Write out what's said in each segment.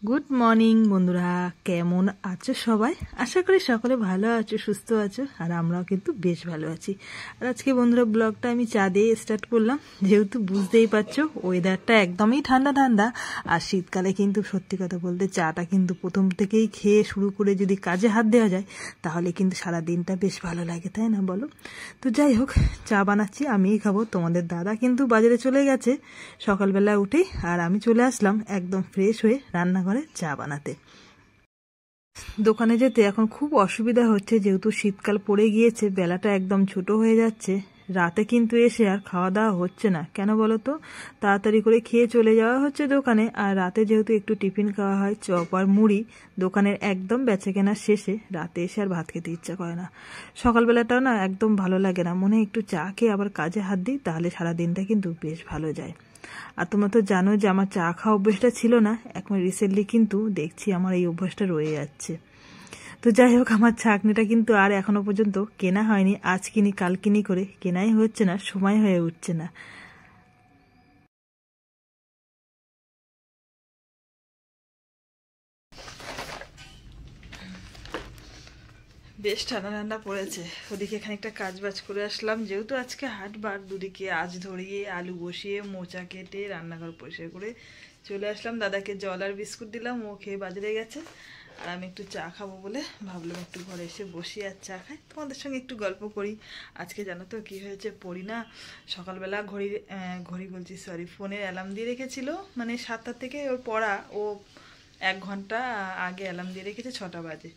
Good morning বন্ধুরা, কেমন আছো সবাই? আশা করি সকলে ভালো আছো, সুস্থ আছো, আর আমরাও কিন্তু বেশ ভালো আছি। আর আজকে বন্ধুরা ব্লগটা আমি চা দিয়ে স্টার্ট করলাম, যেহেতু বুঝতেই পারছো ওয়েদারটা একদমই ঠান্ডা ঠান্ডা। আর শীতকালে কিন্তু সত্যি কথা বলতে চাটা কিন্তু প্রথম থেকেই খেয়ে শুরু করে যদি কাজে হাত দেওয়া যায় তাহলে কিন্তু সারা দিনটা বেশ ভালো লাগে, তাই না বলো? তো যাই হোক, চা বানাচ্ছি, আমিই খাবো। তোমাদের দাদা কিন্তু বাজারে চলে গেছে সকালবেলা উঠেই, আর আমি চলে আসলাম একদম ফ্রেশ হয়ে রান্নাঘরে চা বানাতে। দোকানে যেতে এখন খুব অসুবিধা হচ্ছে, যেহেতু শীতকাল পড়ে গিয়েছে, বেলাটা একদম ছোট হয়ে যাচ্ছে। রাতে কিন্তু এসে আর খাওয়া দাওয়া হচ্ছে না, কেন বলো তো? তাড়াতাড়ি করে খেয়ে চলে যাওয়া হচ্ছে দোকানে, আর রাতে যেহেতু একটু টিফিন খাওয়া হয়, চপ আর মুড়ি, দোকানের একদম বেচাকেনার শেষে রাতে এসে আর ভাত খেতে ইচ্ছা করে না। সকালবেলাটাও না একদম ভালো লাগে না, মনে হয় একটু চা খেয়ে আবার কাজে হাত দিই, তাহলে সারা দিনটা কিন্তু বেশ ভালো যায়। আর তোমরা তো জানো যে আমার চা খাওয়া অভ্যেসটা ছিল না, এখন রিসেন্টলি কিন্তু দেখছি আমার এই অভ্যাসটা রয়ে যাচ্ছে। তো যাই হোক, আমার ছাঁকনিটা কিন্তু আর এখনো পর্যন্ত কেনা হয়নি, আজ কিনি কাল কিনি করে কেনাই হচ্ছে না, সময় হয়ে উঠছে না। বেশ ঠান্ডা ঠান্ডা পড়েছে, ওদিকে খানিকটা কাজ বাজ করে আসলাম, যেহেতু আজকে হাটবার, দুদিকে আজ ধরিয়ে আলু বসিয়ে মোচা কেটে রান্নাঘর পরিষ্কার করে চলে আসলাম। দাদাকে জল আর বিস্কুট দিলাম, ও খেয়ে বাজারে গেছে, আর আমি একটু চা খাবো বলে ভাবলাম একটু ঘরে এসে বসি আর চা খাই, তোমাদের সঙ্গে একটু গল্প করি। আজকে জানো তো কী হয়েছে, পড়ি না সকালবেলা ঘড়ি বলছি সরি, ফোনের অ্যালার্ম দিয়ে রেখেছিল, মানে 7টা থেকে ওর পড়া, ও 1 ঘন্টা আগে অ্যালার্ম দিয়ে রেখেছে, 6টা বাজে।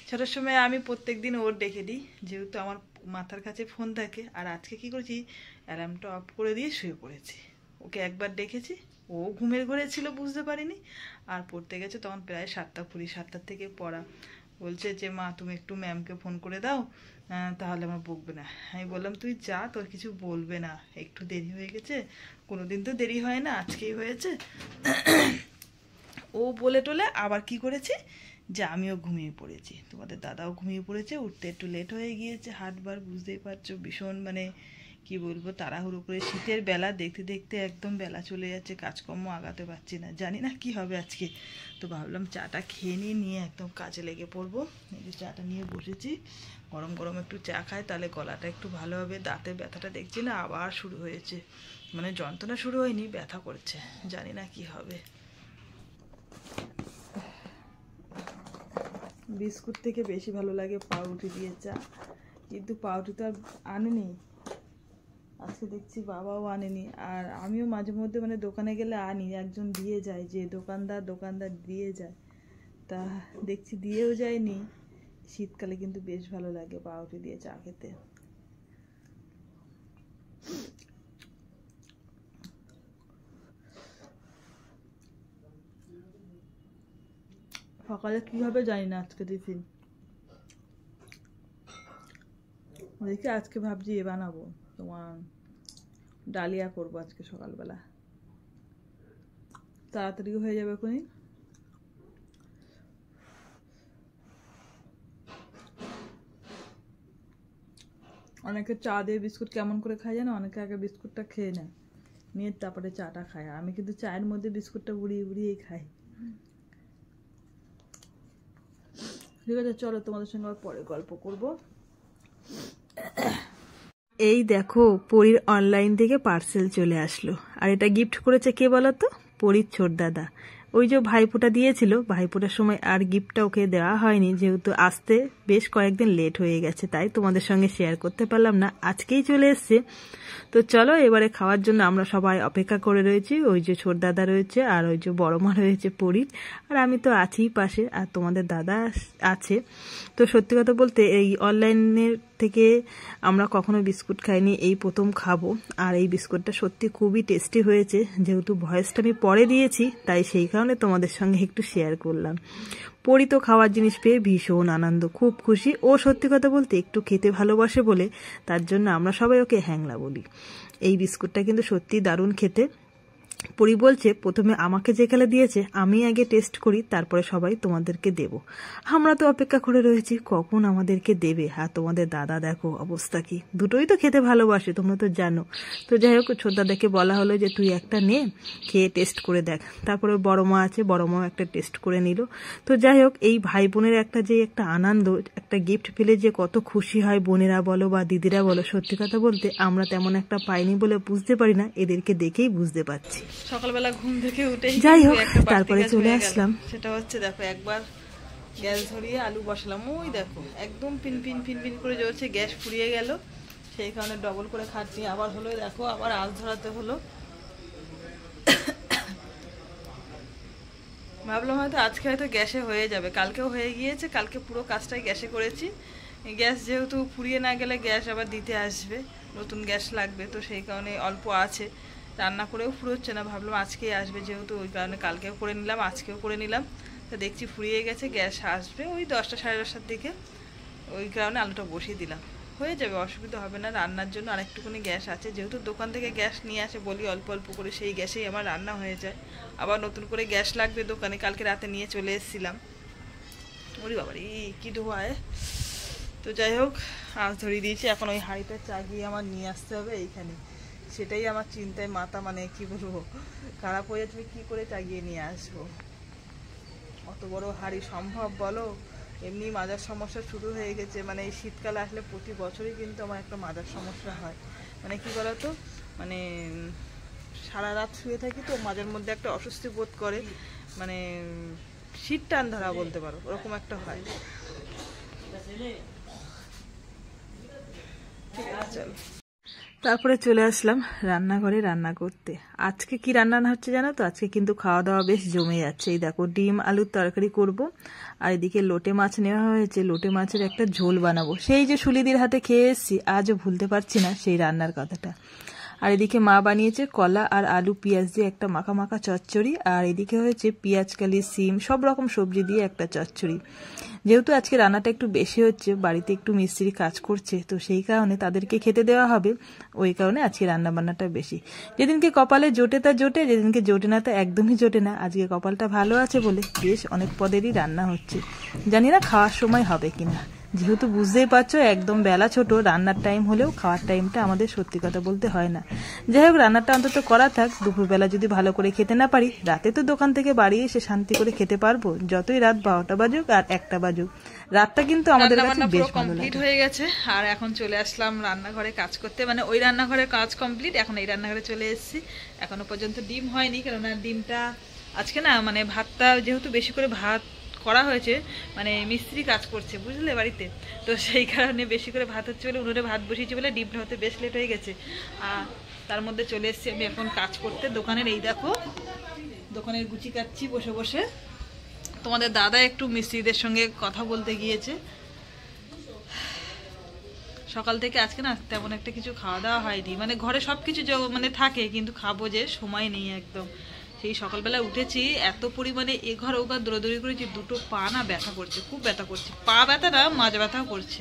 6টার সময় আমি প্রত্যেক দিন ওর ডেকে দিই, যেহেতু আমার মাথার কাছে ফোন থাকে। আর আজকে কি করেছি, অ্যালার্মটা অফ করে দিয়ে শুয়ে পড়েছি। ওকে একবার ডেকেছি, ও ঘুমের ঘরে ছিল, বুঝতে পারিনি, আর পড়তে গেছে তখন প্রায় 7টা 20, 7টার থেকে পড়া। বলছে যে মা তুমি একটু ম্যামকে ফোন করে দাও, তাহলে আমার বকবে না। আমি বললাম তুই যা, তোর কিছু বলবে না, একটু দেরি হয়ে গেছে, কোনোদিন তো দেরি হয় না, আজকেই হয়েছে। ও বলে টোলে আবার কি করেছে যে আমিও ঘুমিয়ে পড়েছি, তোমাদের দাদাও ঘুমিয়ে পড়েছে, উঠতে একটু লেট হয়ে গিয়েছে। হাটবার বুঝতেই পারছো, ভীষণ মানে কি বলবো, তাড়াহুড়ো করে শীতের বেলা দেখতে দেখতে একদম বেলা চলে যাচ্ছে, কাজকর্ম আগাতে পারছি না, জানি না কি হবে আজকে। তো ভাবলাম চাটা খেয়ে নিয়ে একদম কাজে লেগে পড়বো। এই যে চাটা নিয়ে বসেছি, গরম গরম একটু চা খাই, তাহলে গলাটা একটু ভালো হবে। দাঁতের ব্যথাটা দেখছি না আবার শুরু হয়েছে, মানে যন্ত্রণা শুরু হয়নি, ব্যথা করছে, জানি না কি হবে। বিস্কুট থেকে বেশি ভালো লাগে পাউরুটি দিয়ে চা, কিন্তু পাউরুটি তো আর আনেনি, আজকে দেখছি বাবাও আনেনি। আর আমিও মাঝে মধ্যে মানে দোকানে গেলে আনি, একজন দিয়ে যায়, যে দোকানদার দিয়ে যায়, তা দেখছি দিয়েও যায়নি। শীতকালে কিন্তু বেশ ভালো লাগে পাউরুটি দিয়ে চা খেতে। সকালে কি হবে জানি না, আজকে টিফিন দেখি, আজকে ভাবছি বানাবো, তোমার ডালিয়া করবো আজকে সকালবেলা, তাড়াতাড়িও হয়ে যাবে এখনই। অনেকে চা দিয়ে বিস্কুট কেমন করে খায় জানো, অনেকে আগে বিস্কুটটা খেয়ে নেয়, নিয়ে তারপরে চাটা খায়, আমি কিন্তু চায়ের মধ্যে বিস্কুটটা বুড়িয়েই খাই। ঠিক আছে, চলো তোমাদের সঙ্গে আবার পরে গল্প করব। এই দেখো, পরীর অনলাইন থেকে পার্সেল চলে আসলো, আর এটা গিফট করেছে কে বলো তো? পরীর ছোট দাদা। ওই যে ভাইফোঁটা দিয়েছিল, ভাইফোঁটার সময় আর গিফটটা ওকে দেওয়া হয়নি, যেহেতু আসতে বেশ কয়েকদিন লেট হয়ে গেছে, তাই তোমাদের সঙ্গে শেয়ার করতে পারলাম না, আজকেই চলে এসছে। তো চলো এবারে খাওয়ার জন্য আমরা সবাই অপেক্ষা করে রয়েছি। ওই যে ছোট দাদা রয়েছে, আর ওই যে বড় মা রয়েছে পরীর, আর আমি তো আছি পাশে, আর তোমাদের দাদা আছে। তো সত্যি কথা বলতে এই অনলাইনের থেকে আমরা কখনো বিস্কুট খাইনি, এই প্রথম খাবো। আর এই বিস্কুটটা সত্যি খুবই টেস্টি হয়েছে, যেহেতু ভয়েসটা আমি পরে দিয়েছি তাই সেই কারণে তোমাদের সঙ্গে একটু শেয়ার করলাম। পরি তো খাওয়ার জিনিস পেয়ে ভীষণ আনন্দ, খুব খুশি। ও সত্যি কথা বলতে একটু খেতে ভালোবাসে বলে তার জন্য আমরা সবাই ওকে হ্যাংলা বলি। এই বিস্কুটটা কিন্তু সত্যি দারুণ খেতে, পরি বলছে প্রথমে আমাকে যেখানে দিয়েছে আমি আগে টেস্ট করি, তারপরে সবাই তোমাদেরকে দেব। আমরা তো অপেক্ষা করে রয়েছি কখন আমাদেরকে দেবে। আর তোমাদের দাদা দেখো অবস্থা কি, দুটোই তো খেতে ভালোবাসে তোমরা তো জানো। তো যাই হোক ছোট দাদাকে বলা হলো যে তুই একটা নে, খেয়ে টেস্ট করে দেখ। তারপরে বড় মা আছে, বড় মাও একটা টেস্ট করে নিল। তো যাই হোক এই ভাই বোনের একটা আনন্দ, একটা গিফট পেলে যে কত খুশি হয় বোনেরা বলো বা দিদিরা বলো, সত্যি কথা বলতে আমরা তেমন একটা পাইনি বলে বুঝতে পারি না, এদেরকে দেখেই বুঝতে পারছি। সকালবেলা ঘুম থেকে উঠে যাই হোক তারপরে চলে আসলাম, সেটা হচ্ছে দেখো একবার গ্যাস ধরিয়ে আলু বসালাম, ওই দেখো একদম পিন পিন পিন পিন করে জ্বলছে, গ্যাস ফুরিয়ে গেল, সেই কারণে ডবল করে খাটনি আবার হলো, দেখো আবার আঁচ ধরাতে হলো। ভাবলাম হয়তো আজকে হয়তো গ্যাসে হয়ে যাবে, কালকেও হয়ে গিয়েছে, কালকে পুরো কাজটাই গ্যাসে করেছি। গ্যাস যেহেতু ফুরিয়ে না গেলে গ্যাস আবার দিতে আসবে, নতুন গ্যাস লাগবে, তো সেই কারণে অল্প আছে, রান্না করেও ফুরোচ্ছে না, ভাবলাম আজকেই আসবে যেহেতু, ওই কারণে কালকেও করে নিলাম আজকেও করে নিলাম। তো দেখছি ফুরিয়ে গেছে, গ্যাস আসবে ওই 10টা সাড়ে 10টার দিকে, ওই কারণে আলুটা বসিয়ে দিলাম, হয়ে যাবে, অসুবিধা হবে না। রান্নার জন্য আরেকটুকুনি গ্যাস আছে, যেহেতু দোকান থেকে গ্যাস নিয়ে আসে বলি অল্প অল্প করে, সেই গ্যাসেই আমার রান্না হয়ে যায়। আবার নতুন করে গ্যাস লাগবে দোকানে, কালকে রাতে নিয়ে চলে এসেছিলাম। ওরে বাবা রে কী ধোয়ায়। তো যাই হোক আঁচ ধরিয়ে দিয়েছি, এখন ওই হাঁড়িটা চাগিয়ে আমার নিয়ে আসতে হবে এইখানে, সেটাই আমার চিন্তায় মাথা, মানে কি বলবো, খারাপ হয়ে যাচ্ছে, কী করে চাগিয়ে নিয়ে আসবো। অত বড় হাঁড়ি সম্ভব বলো? এমনি মাজার সমস্যা শুরু হয়ে গেছে, মানে এই শীতকাল আসলে প্রতি বছরই কিন্তু আমার একটা মাজার সমস্যা হয়। মানে কি বলতো, মানে সারা রাত শুয়ে থাকি তো মাঝের মধ্যে একটা অস্বস্তি বোধ করে, মানে শীত টান ধরা বলতে পারো, ওরকম একটা হয়। তারপরে চলে আসলাম রান্নাঘরে রান্না করতে। আজকে কি রান্না হচ্ছে জানো তো? আজকে কিন্তু খাওয়া দাওয়া বেশ জমে যাচ্ছে। এই দেখো ডিম আলুর তরকারি করব, আর এদিকে লোটে মাছ নেওয়া হয়েছে, লোটে মাছের একটা ঝোল বানাবো। সেই যে সুলিদির হাতে খেয়ে এসেছি, আজও ভুলতে পারছি না সেই রান্নার কথাটা। আর এদিকে মা বানিয়েছে কলা আর আলু পেঁয়াজ দিয়ে একটা মাখা মাখা চচ্চড়ি, আর এদিকে হয়েছে পেঁয়াজকালি সিম সব রকম সবজি দিয়ে একটা চচ্চড়ি। যেহেতু আজকে রান্নাটা একটু বেশি হচ্ছে, বাড়িতে একটু মিস্ত্রি কাজ করছে, তো সেই কারণে তাদেরকে খেতে দেওয়া হবে, ওই কারণে আজকে রান্না বান্নাটা বেশি। যেদিনকে কপালে জোটে তা জোটে, যেদিনকে জোটে না তা একদমই জোটে না। আজকে কপালটা ভালো আছে বলে বেশ অনেক পদেরই রান্না হচ্ছে, জানি না খাওয়ার সময় হবে কিনা। যেহেতু বুঝতেই পারছো একদম বেলা ছোট, রান্নার টাইম হলেও খাওয়ার টাইমটা আমাদের সত্যি কথা বলতে হয় না। যাই হোক রান্নাটা অন্তত করা থাক, দুপুরবেলা যদি ভালো করে খেতে না পারি, রাতে তো দোকান থেকে বাড়ি এসে শান্তি করে খেতে পারবো, যতই রাত 12টা বাজুক আর 1টা বাজুক, রাতটা কিন্তু আমাদের কাছে বেশ ভালো লাগে। কমপ্লিট হয়ে গেছে, আর এখন চলে আসলাম রান্নাঘরে কাজ করতে, মানে ওই রান্নাঘরের কাজ কমপ্লিট, এখন এই রান্নাঘরে চলে এসেছি। এখনো পর্যন্ত ডিম হয়নি, কেননা ডিমটা আজকে না, মানে ভাতটা যেহেতু বেশি করে ভাত করা হয়েছে, মানে মিস্ত্রি কাজ করছে বুঝলে বাড়িতে, তো সেই কারণে বেশি করে ভাত হচ্ছে বলে উনুনে ভাত বসিয়েছি বলে ডিমটা হতে বেশ লেট হয়ে গেছে। আর তার মধ্যে চলে এসেছি আমি এখন কাজ করতে দোকানের। এই দেখো দোকানের গুচি কাটছি বসে বসে। তোমাদের দাদা একটু মিস্ত্রিদের সঙ্গে কথা বলতে গিয়েছে। সকাল থেকে আজকে না তেমন একটা কিছু খাওয়া দাওয়া হয়নি, মানে ঘরে সব কিছু মানে থাকে, কিন্তু খাবো যে সময় নেই একদম। সেই সকালবেলা উঠেছি, এত পরিমাণে এ ঘর ও ঘর দৌড়াদৌড়ি করেছি, দুটো পা না ব্যথা করছে, খুব ব্যথা করছে, পা ব্যথা না মাজা ব্যথাও করছে।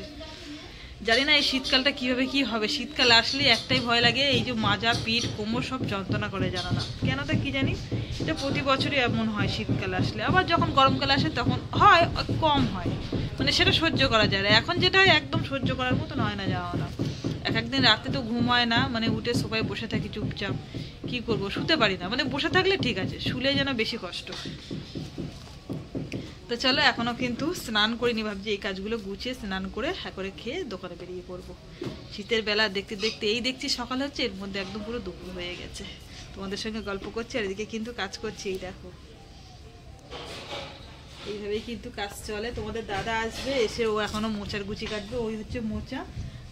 জানি না এই শীতকালটা কিভাবে কি হবে। শীতকাল আসলে একটাই ভয় লাগে, এই যে মাজা পিঠ কোমর সব যন্ত্রণা করে, জানা না কেন তা কি জানি, এটা প্রতি বছরই এমন হয় শীতকাল আসলে। আবার যখন গরমকাল আসে তখন হয়, কম হয়, মানে সেটা সহ্য করা যায় না। এখন যেটা একদম সহ্য করার মতো নয় না, যাওয়া না। একদিন রাতে তো ঘুম হয় না, মানে উঠে সবাই বসে থাকি চুপচাপ, কি করব, শুতে পারি না, মানে বসে থাকলে ঠিক আছে, শুলে যেন বেশি কষ্ট। তো চলো এখনো কিন্তু স্নান করিনি, ভাবছি এই কাজগুলো গুছিয়ে স্নান করে হ্যাঁ করে খেয়ে দোকানে বেরিয়ে পড়বো। শীতের বেলা দেখতে দেখতে এই দেখছি সকাল হচ্ছে, এর মধ্যে একদম পুরো দুপুর হয়ে গেছে। তোমাদের সঙ্গে গল্প করছি আর এদিকে কিন্তু কাজ করছি। এই দেখো এইভাবেই কিন্তু কাজ চলে। তোমাদের দাদা আসবে, এসে ও এখনো মোচার গুচি কাটবে, ওই হচ্ছে মোচা,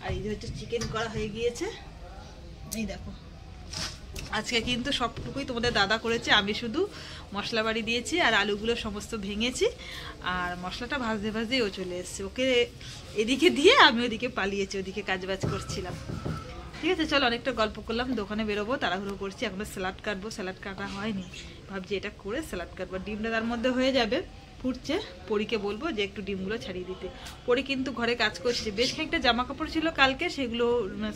আর এই হচ্ছে চিকেন করা হয়ে গিয়েছে। এই দেখো আজকে কিন্তু সবটুকুই তোমাদের দাদা করেছে, আমি শুধু মশলা বাড়ি দিয়েছি আর আলুগুলো সমস্ত ভেঙেছি, আর মশলাটা ভাজতে ভাজতে ও চলে এসছে, ওকে এদিকে দিয়ে আমি ওদিকে পালিয়েছি, ওদিকে কাজবাজ করছিলাম। ঠিক আছে চলো অনেকটা গল্প করলাম, দোকানে বেরোবো, তাড়াহুড়ো করছি, এখনো স্যালাড কাটবো, স্যালাড কাটা হয়নি, ভাবছি এটা করে স্যালাড কাটবো। ডিমটা তার মধ্যে হয়ে যাবে, ফুটছে। পরীকে বলবো যে একটু ডিমগুলো ছাড়িয়ে দিতে। পরী কিন্তু ঘরে কাজ করছে, বেশ খানিকটা জামা কাপড় ছিল কালকে, সেগুলো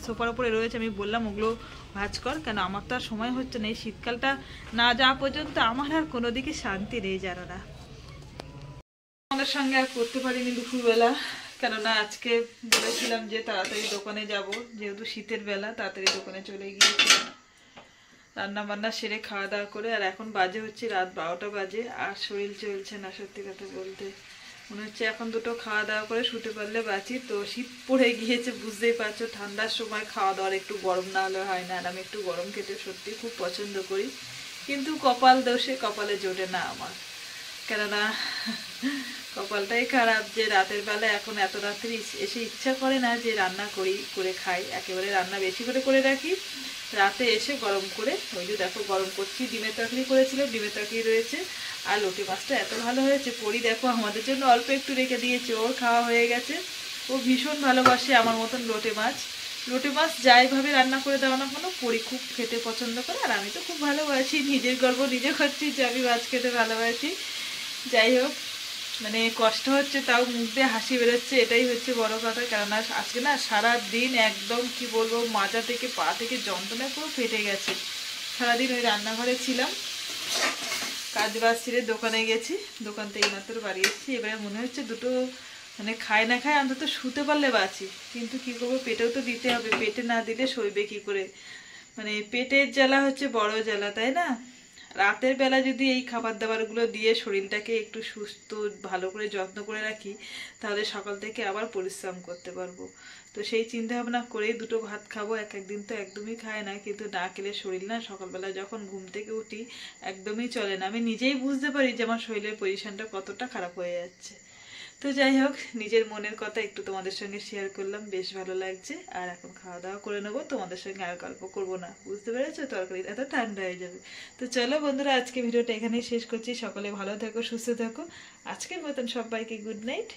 সোফার উপরে রয়েছে। আমি বললাম ওগুলো ভাঁজ কর, কেন আমার তো আর সময় হচ্ছে না। এই শীতকালটা না যাওয়া পর্যন্ত আমার আর কোনো দিকে শান্তি নেই, জানো না। আমাদের সঙ্গে আর করতে পারিনি দুপুরবেলা, কেননা আজকে বলেছিলাম যে তাড়াতাড়ি দোকানে যাব, যেহেতু শীতের বেলা তাড়াতাড়ি দোকানে চলে গিয়েছিলাম। রান্না বান্না সেরে খাওয়া দাওয়া করে, আর এখন বাজে হচ্ছে রাত 12টা বাজে, আর শরীর চলছে না। সত্যি কথা বলতে মনে হচ্ছে এখন দুটো খাওয়া দাওয়া করে শুতে পারলে বাঁচি। তো শীত পড়ে গিয়েছে, বুঝতেই পারছো, ঠান্ডার সময় খাওয়া দাওয়ার একটু গরম না হলে হয় না। আর আমি একটু গরম খেতে সত্যি খুব পছন্দ করি, কিন্তু কপাল দোষে কপালে জোটে না আমার, কেননা কপালটাই খারাপ যে রাতের বেলা এখন এত রাত্রি এসে ইচ্ছা করে না যে রান্না করে খাই। একেবারে রান্না বেশি করে রাখি, রাতে এসে গরম করে, ওই যে দেখো গরম করছি। ডিমের তরকারি করেছিলাম, ডিমের তরকারি রয়েছে, আর লোটে মাছটা এত ভালো হয়েছে। পরি দেখো আমাদের জন্য অল্প একটু রেখে দিয়েছে, ওর খাওয়া হয়ে গেছে। ও ভীষণ ভালোবাসে আমার মতন লোটে মাছ। লোটে মাছ যাইভাবে রান্না করে দেওয়া না কোনো, পরি খুব খেতে পছন্দ করে, আর আমি তো খুব ভালোবাসি। নিজের গর্ব নিজে করছি যে আমি মাছ খেতে ভালোবাসি। যাই হোক, মানে কষ্ট হচ্ছে, তাও মুখ দিয়ে হাসি বেরোচ্ছে, এটাই হচ্ছে বড় কথা। কেননা আজকে না সারাদিন একদম কি বলবো, মাজা থেকে পা থেকে যন্ত্রণা পুরো ফেটে গেছে। সারাদিন ওই রান্নাঘরে ছিলাম, কাজ বাজ ছেড়ে দোকানে গেছি, দোকান থেকে মাত্র বাড়ি এসেছি। এবারে মনে হচ্ছে দুটো মানে খায় না খায় অন্তত শুতে পারলে বাঁচি, কিন্তু কি করবো, পেটেও তো দিতে হবে, পেটে না দিলে সইবে কি করে। মানে পেটের জ্বালা হচ্ছে বড় জ্বালা, তাই না? রাতের বেলা যদি এই খাবার দাবারগুলো দিয়ে শরীরটাকে একটু সুস্থ ভালো করে যত্ন করে রাখি, তাহলে সকাল থেকে আবার পরিশ্রম করতে পারবো। তো সেই চিন্তা ভাবনা করেই দুটো ভাত খাবো। একদিন তো একদমই খায় না, কিন্তু না খেলে শরীর না, সকালবেলা যখন ঘুম থেকে উঠি একদমই চলে না। আমি নিজেই বুঝতে পারি যে আমার শরীরের পজিশনটা কতটা খারাপ হয়ে যাচ্ছে। তো যাই হোক, নিজের মনের কথা একটু তোমাদের সঙ্গে শেয়ার করলাম, বেশ ভালো লাগছে। আর এখন খাওয়া দাওয়া করে নেবো, তোমাদের সঙ্গে আর গল্প করবো না, বুঝতে পেরেছো, তরকারি এত ঠান্ডা হয়ে যাবে। তো চলো বন্ধুরা, আজকে ভিডিওটা এখানেই শেষ করছি। সকলে ভালো থাকো, সুস্থ থাকো। আজকের মতন সবাইকে গুড নাইট।